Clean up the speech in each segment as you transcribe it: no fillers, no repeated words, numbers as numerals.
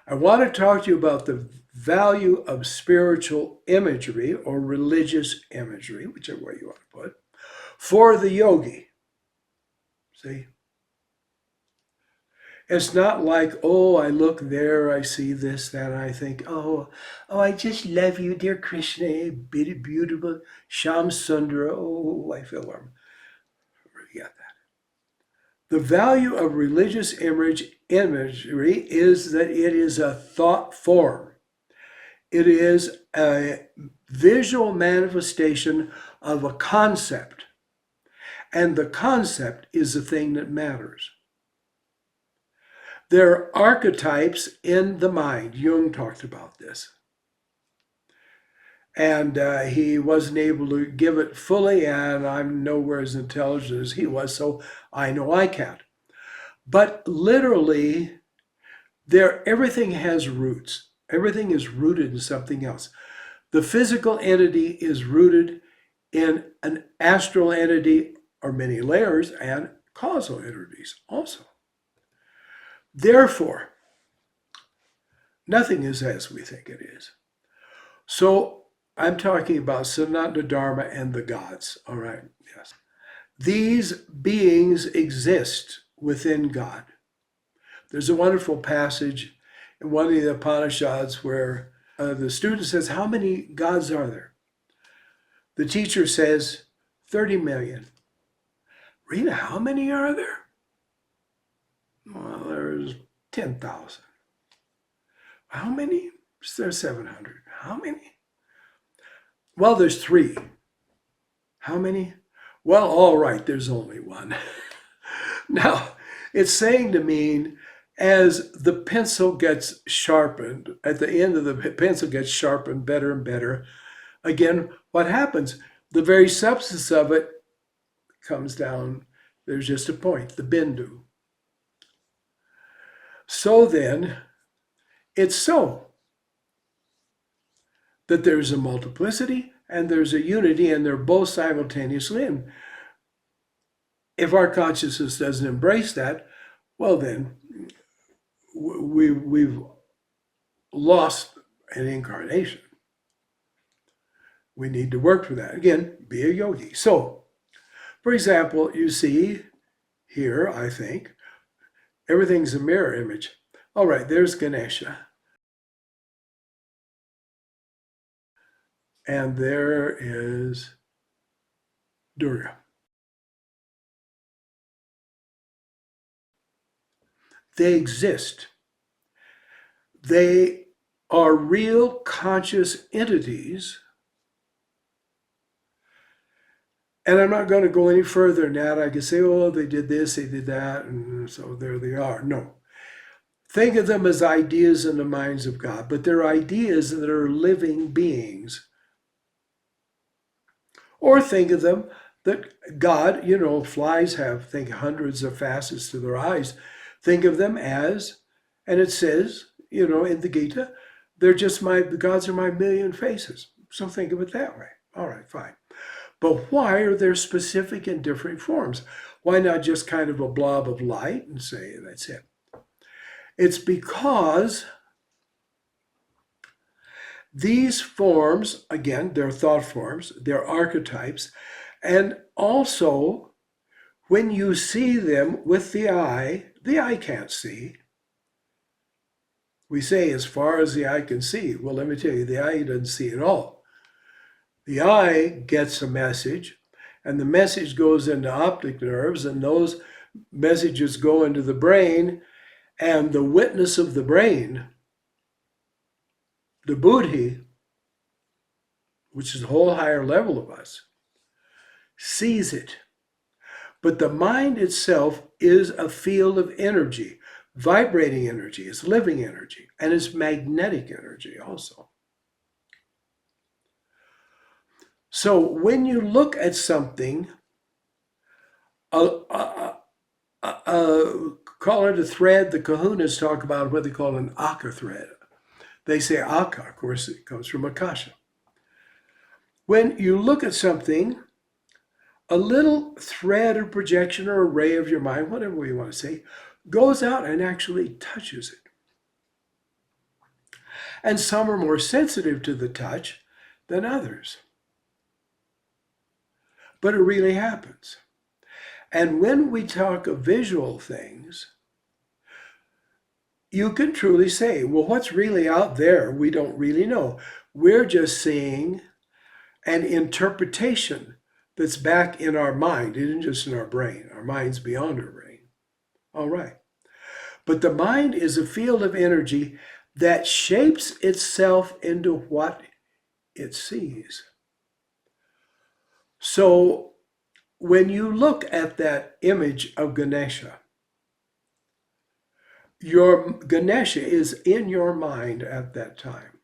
I want to talk to you about the value of spiritual imagery or religious imagery, whichever way you want to put, for the yogi. See? It's not like, oh, I look there, I see this, that, and I think, oh, I just love you, dear Krishna, beautiful Sham Sundara. Oh, I feel warm. Forget that. The value of religious imagery is that it is a thought form. It is a visual manifestation of a concept. And the concept is the thing that matters. There are archetypes in the mind. Jung talked about this. And he wasn't able to give it fully, and I'm nowhere as intelligent as he was, so I know I can't. But literally, everything has roots. Everything is rooted in something else. The physical entity is rooted in an astral entity, or many layers, and causal entities also. Therefore, nothing is as we think it is. So I'm talking about Sanatana Dharma and the gods, all right? Yes. These beings exist within God. There's a wonderful passage in one of the Upanishads where the student says, how many gods are there? The teacher says, 30 million. Rita, how many are there? Well, there's 10,000. How many? There's 700. How many? Well, there's 3. How many? Well, all right, there's only one. Now, it's saying to mean as the pencil gets sharpened, at the end of the pencil gets sharpened better and better, again, what happens? The very substance of it comes down. There's just a point, the bindu. So then, it's so that there's a multiplicity and there's a unity, and they're both simultaneously. And if our consciousness doesn't embrace that, well then, we've lost an incarnation. We need to work for that. Again, be a yogi. So, for example, you see here, I think, everything's a mirror image. All right, there's Ganesha. And there is Durga. They exist. They are real conscious entities. And I'm not going to go any further than that. I can say, oh, they did this, they did that, and so there they are. No. Think of them as ideas in the minds of God, but they're ideas that are living beings. Or think of them that God, flies have, think, hundreds of facets to their eyes. Think of them as, and it says, in the Gita, the gods are my million faces. So think of it that way. All right, fine. But why are there specific and different forms? Why not just kind of a blob of light and say, that's it? It's because these forms, again, they're thought forms, they're archetypes, and also when you see them with the eye can't see. We say as far as the eye can see. Well, let me tell you, the eye doesn't see at all. The eye gets a message, and the message goes into optic nerves, and those messages go into the brain, and the witness of the brain, the buddhi, which is a whole higher level of us, sees it. But the mind itself is a field of energy, vibrating energy, it's living energy, and it's magnetic energy also. So when you look at something, call it a thread, the kahunas talk about what they call an aka thread. They say aka, of course, it comes from akasha. When you look at something, a little thread or projection or a ray of your mind, whatever you want to say, goes out and actually touches it. And some are more sensitive to the touch than others. But it really happens. And when we talk of visual things, you can truly say, well, what's really out there, we don't really know. We're just seeing an interpretation that's back in our mind. It isn't just in our brain. Our mind's beyond our brain. All right. But the mind is a field of energy that shapes itself into what it sees. So when you look at that image of Ganesha, your Ganesha is in your mind at that time.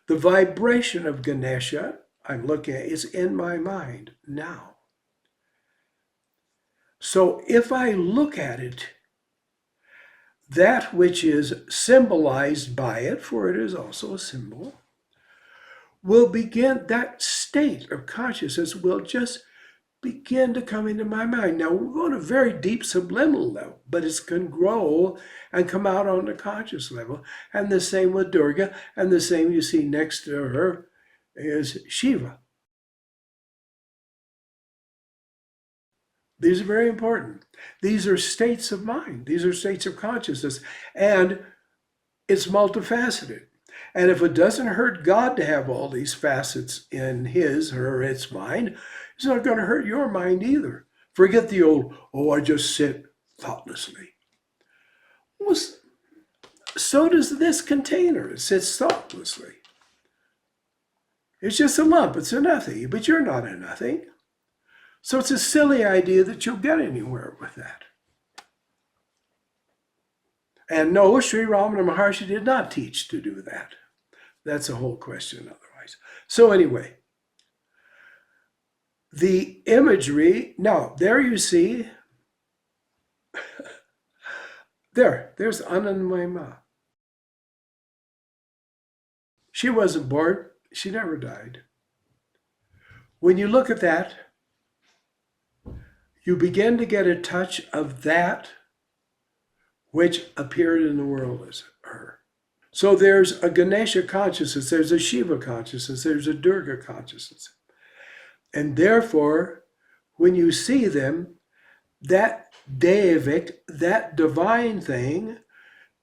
The vibration of Ganesha I'm looking at is in my mind now. So if I look at it, that which is symbolized by it, for it is also a symbol, will begin, that state of consciousness will just begin to come into my mind. Now, we're on a very deep subliminal level, but it can grow and come out on the conscious level. And the same with Durga, and the same you see next to her is Shiva. These are very important. These are states of mind. These are states of consciousness. And it's multifaceted. And if it doesn't hurt God to have all these facets in his or its mind, it's not going to hurt your mind either. Forget the old, oh, I just sit thoughtlessly. Well, so does this container. It sits thoughtlessly. It's just a lump. It's a nothing. But you're not a nothing. So it's a silly idea that you'll get anywhere with that. And no, Sri Ramana Maharshi did not teach to do that. That's a whole question otherwise. So anyway, the imagery, now there you see, there's Anandamayi Ma. She wasn't born, she never died. When you look at that, you begin to get a touch of that which appeared in the world as her. So there's a Ganesha consciousness, there's a Shiva consciousness, there's a Durga consciousness. And therefore, when you see them, that Devic, that divine thing,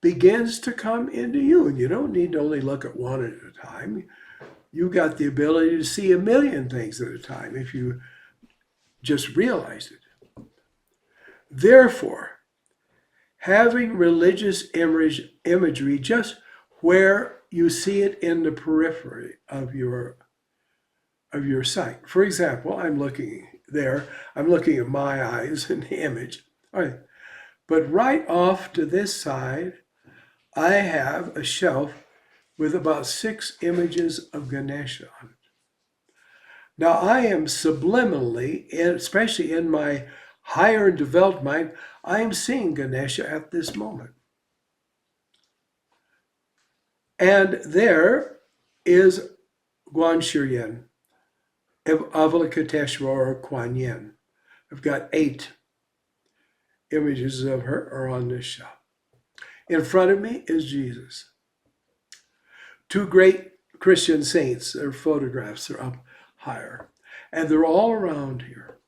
begins to come into you. And you don't need to only look at one at a time. You got the ability to see a million things at a time if you just realize it. Therefore, having religious imagery just where you see it in the periphery of your sight. For example, I'm looking at my eyes in the image. All right. But right off to this side, I have a shelf with about 6 images of Ganesha on it. Now, I am subliminally, especially in my higher developed mind, I am seeing Ganesha at this moment. And there is Guan Shiren, Avalokiteshvara or Kuan Yin. I've got 8 images of her are on this shelf. In front of me is Jesus. 2 great Christian saints, their photographs are up higher. And they're all around here.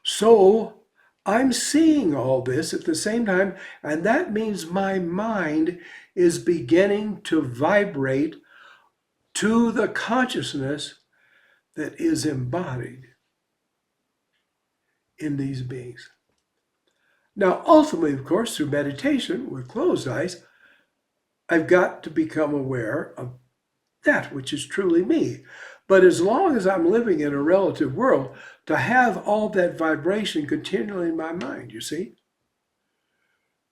So I'm seeing all this at the same time, and that means my mind is beginning to vibrate to the consciousness that is embodied in these beings. Now, ultimately, of course, through meditation with closed eyes, I've got to become aware of that which is truly me. But as long as I'm living in a relative world, to have all that vibration continually in my mind, you see?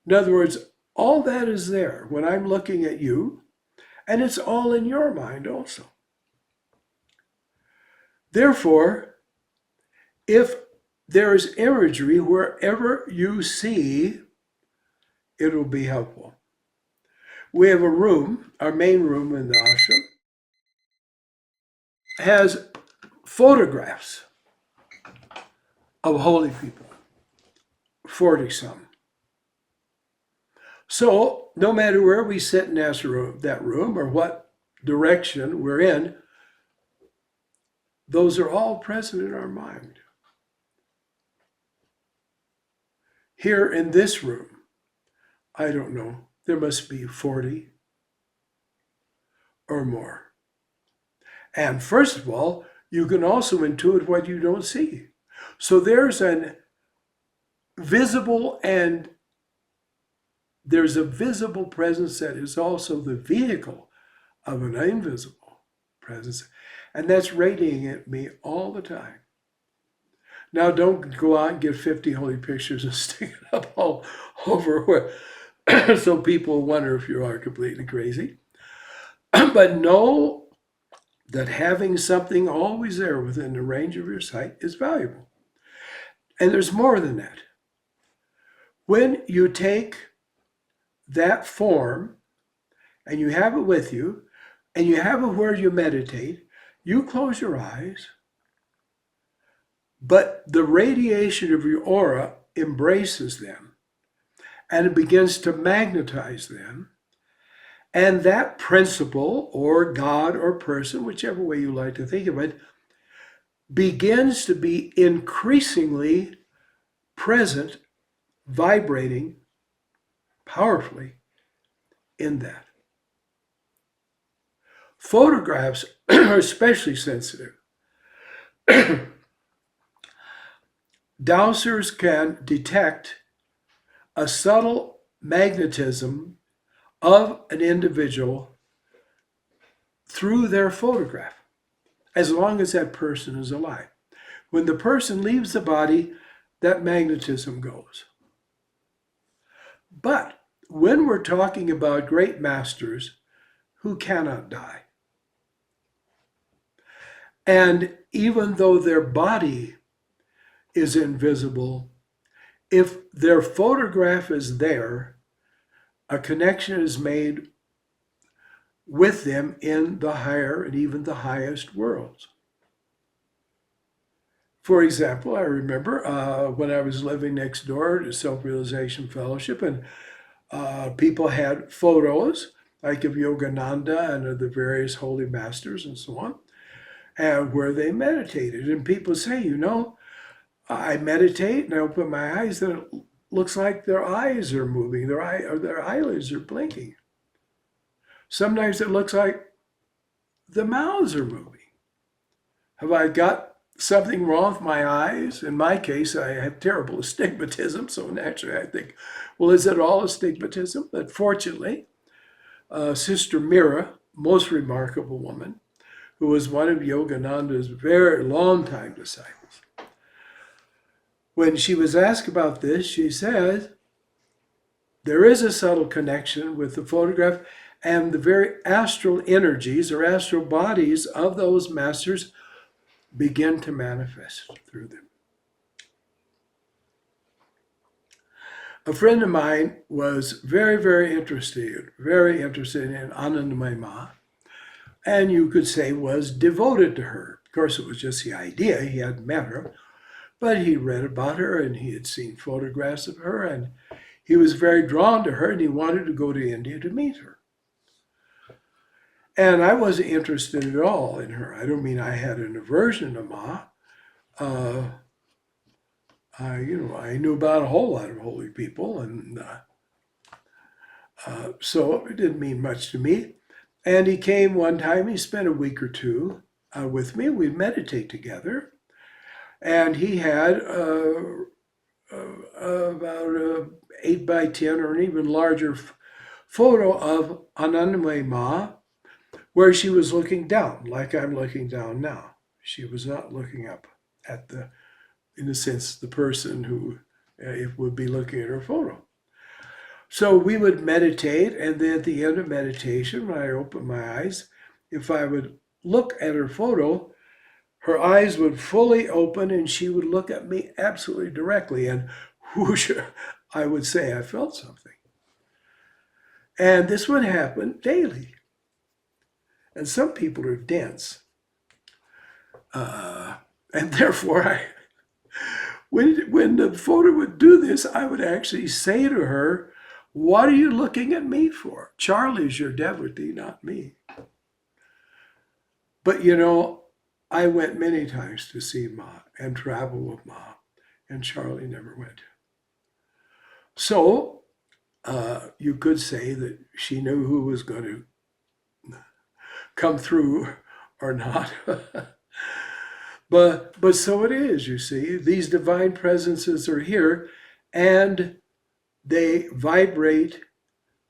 In other words, all that is there when I'm looking at you, and it's all in your mind also. Therefore, if there is imagery wherever you see, it'll be helpful. We have a room, our main room in the ashram, has photographs of holy people, 40 some. So no matter where we sit in that room or what direction we're in, those are all present in our mind. Here in this room, I don't know, there must be 40 or more. And first of all, you can also intuit what you don't see. So there's a visible presence that is also the vehicle of an invisible presence. And that's radiating at me all the time. Now, don't go out and get 50 holy pictures and stick it up all over where, so people wonder if you are completely crazy. But know that having something always there within the range of your sight is valuable. And there's more than that. When you take that form and you have it with you, and you have it where you meditate, you close your eyes, but the radiation of your aura embraces them, and it begins to magnetize them. And that principle, or God, or person, whichever way you like to think of it, begins to be increasingly present, vibrating powerfully in that. Photographs are especially sensitive. Dowsers can detect a subtle magnetism of an individual through their photograph, as long as that person is alive. When the person leaves the body, that magnetism goes. But when we're talking about great masters who cannot die, and even though their body is invisible, if their photograph is there, a connection is made with them in the higher and even the highest worlds. For example, I remember when I was living next door to Self-Realization Fellowship, and people had photos like of Yogananda and of the various holy masters and so on, and where they meditated. And people say, I meditate and I open my eyes, and it looks like their eyes are moving, their eyelids are blinking. Sometimes it looks like the mouths are moving. Have I got something wrong with my eyes? In my case, I have terrible astigmatism, so naturally I think, well, is it all astigmatism? But fortunately, Sister Mira, most remarkable woman, who was one of Yogananda's very long-time disciples, when she was asked about this, she said, there is a subtle connection with the photograph, and the very astral energies or astral bodies of those masters begin to manifest through them. A friend of mine was very, very interested in Anandamayi Ma, and you could say was devoted to her. Of course, it was just the idea. He hadn't met her, but he read about her and he had seen photographs of her, and he was very drawn to her, and he wanted to go to India to meet her. And I wasn't interested at all in her. I don't mean I had an aversion to Ma. I knew about a whole lot of holy people, and so it didn't mean much to me. And he came one time. He spent a week or two with me. We'd meditate together, and he had about a 8 by 10 or an even larger photo of Anandamayi Ma, where she was looking down, like I'm looking down now. She was not looking up at in a sense, the person who would be looking at her photo. So we would meditate, and then at the end of meditation, when I opened my eyes, if I would look at her photo, her eyes would fully open and she would look at me absolutely directly, and whoosh, I would say I felt something. And this would happen daily. And some people are dense. And therefore, when the photo would do this, I would actually say to her, What are you looking at me for? Charlie's your devotee, not me. But you know, I went many times to see Ma and travel with Ma, and Charlie never went. So you could say that she knew who was going to come through or not. But so it is, you see. These divine presences are here, and they vibrate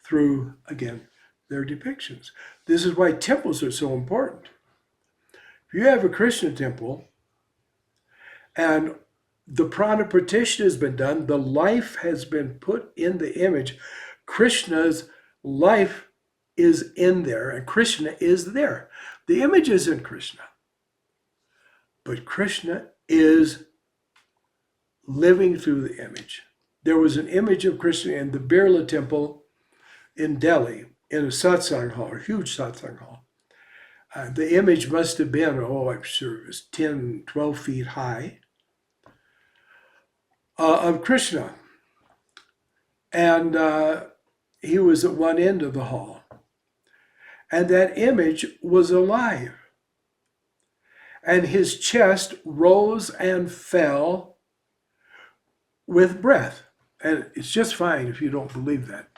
through, again, their depictions. This is why temples are so important. If you have a Krishna temple and the prana pratishtha has been done, the life has been put in the image, Krishna's life is in there, and Krishna is there. The image isn't Krishna, but Krishna is living through the image. There was an image of Krishna in the Birla temple in Delhi, in a satsang hall, a huge satsang hall. The image must have been, I'm sure it was 10, 12 feet high, of Krishna. And he was at one end of the hall. And that image was alive. And his chest rose and fell with breath. And it's just fine if you don't believe that,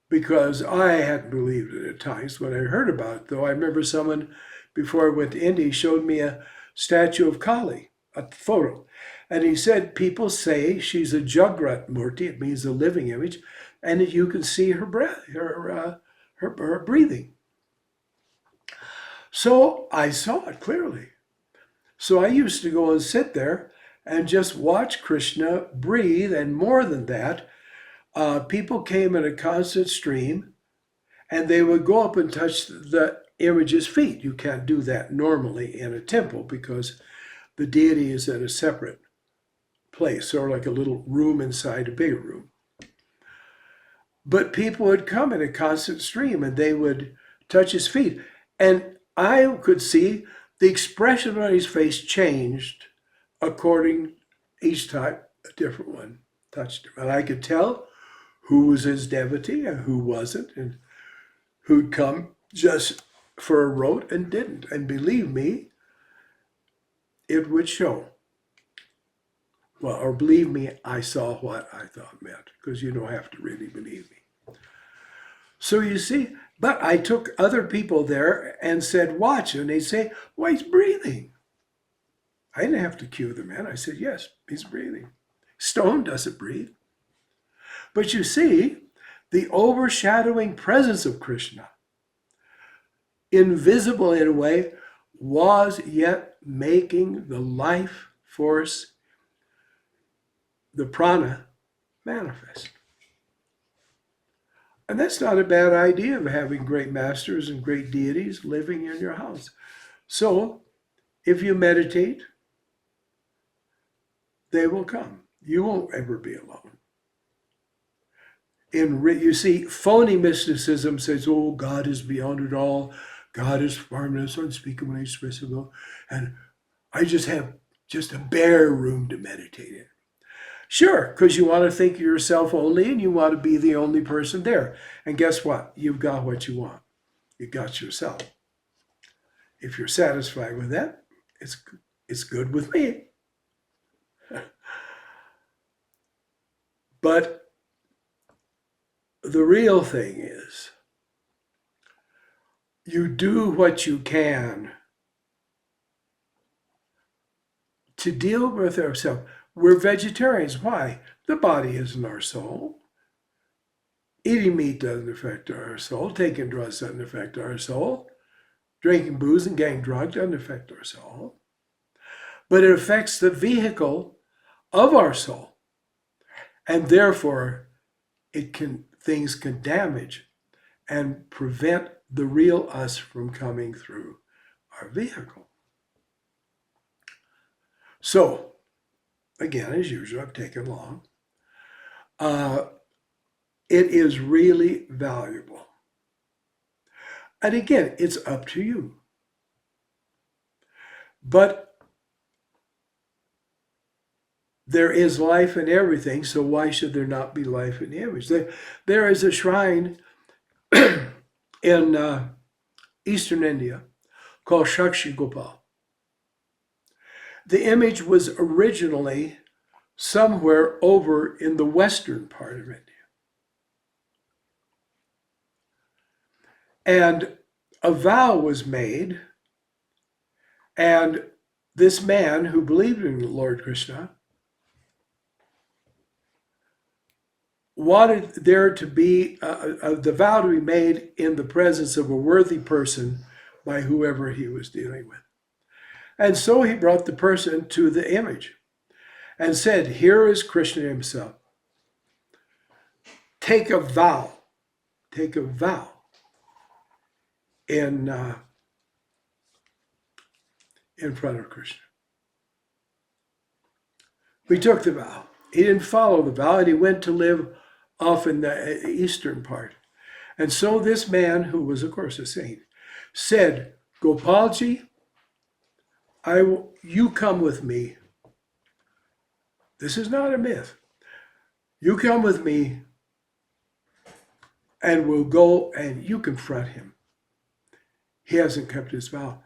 because I hadn't believed it at times. When I heard about it, though, I remember someone, before I went to India, showed me a statue of Kali, a photo. And he said, people say she's a Jagrat Murti, it means a living image, and that you can see her breath, her breathing. So I saw it clearly. So I used to go and sit there and just watch Krishna breathe, and more than that, people came in a constant stream, and they would go up and touch the image's feet. You can't do that normally in a temple because the deity is in a separate place, or like a little room inside a bigger room. But people would come in a constant stream, and they would touch his feet. And I could see the expression on his face changed according each time a different one touched him. And I could tell who was his devotee and who wasn't, and who'd come just for a rote and didn't. And believe me, it would show. Well, or believe me, I saw what I thought meant, because you don't have to really believe me. So you see, but I took other people there and said, watch, and they say, well, he's breathing. I didn't have to cue them in. I said, yes, he's breathing. Stone doesn't breathe. But you see, the overshadowing presence of Krishna, invisible in a way, was yet making the life force, the prana, manifest. And that's not a bad idea of having great masters and great deities living in your house. So, if you meditate, they will come. You won't ever be alone. You see, phony mysticism says, oh, God is beyond it all. God is formless, unspeakable, inexpressible. And I just have just a bare room to meditate in. Sure, because you want to think of yourself only, and you want to be the only person there. And guess what? You've got what you want. You got yourself. If you're satisfied with that, it's good with me. But the real thing is, you do what you can to deal with ourselves. We're vegetarians. Why? The body isn't our soul. Eating meat doesn't affect our soul. Taking drugs doesn't affect our soul. Drinking booze and getting drunk doesn't affect our soul. But it affects the vehicle of our soul. And therefore, things can damage and prevent the real us from coming through our vehicle. So, again, as usual, I've taken long. It is really valuable. And again, it's up to you. But there is life in everything, so why should there not be life in the image? There is a shrine in Eastern India called Shakshi Gopal. The image was originally somewhere over in the western part of India. And a vow was made, and this man who believed in Lord Krishna wanted there to be the vow to be made in the presence of a worthy person by whoever he was dealing with. And so he brought the person to the image and said, here is Krishna himself. Take a vow in front of Krishna. We took the vow. He didn't follow the vow, and he went to live off in the eastern part. And so this man, who was of course a saint, said, Gopalji, you come with me. This is not a myth. You come with me, and we'll go and you confront him. He hasn't kept his vow.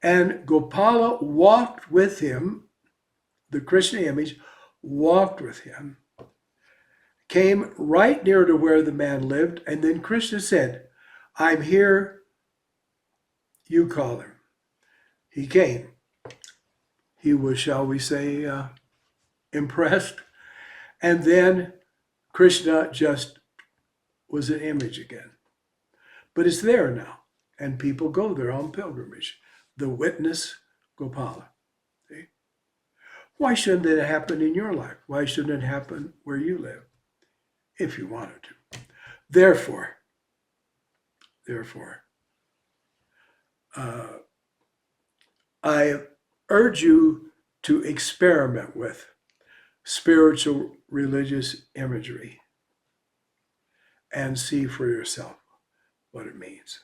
And Gopala walked with him, the Krishna image walked with him, came right near to where the man lived, and then Krishna said, I'm here, you call him. He came. He was, shall we say, impressed. And then Krishna just was an image again. But it's there now, and people go there on pilgrimage. The witness Gopala. See? Why shouldn't it happen in your life? Why shouldn't it happen where you live? If you wanted to. Therefore, I urge you to experiment with spiritual religious imagery and see for yourself what it means.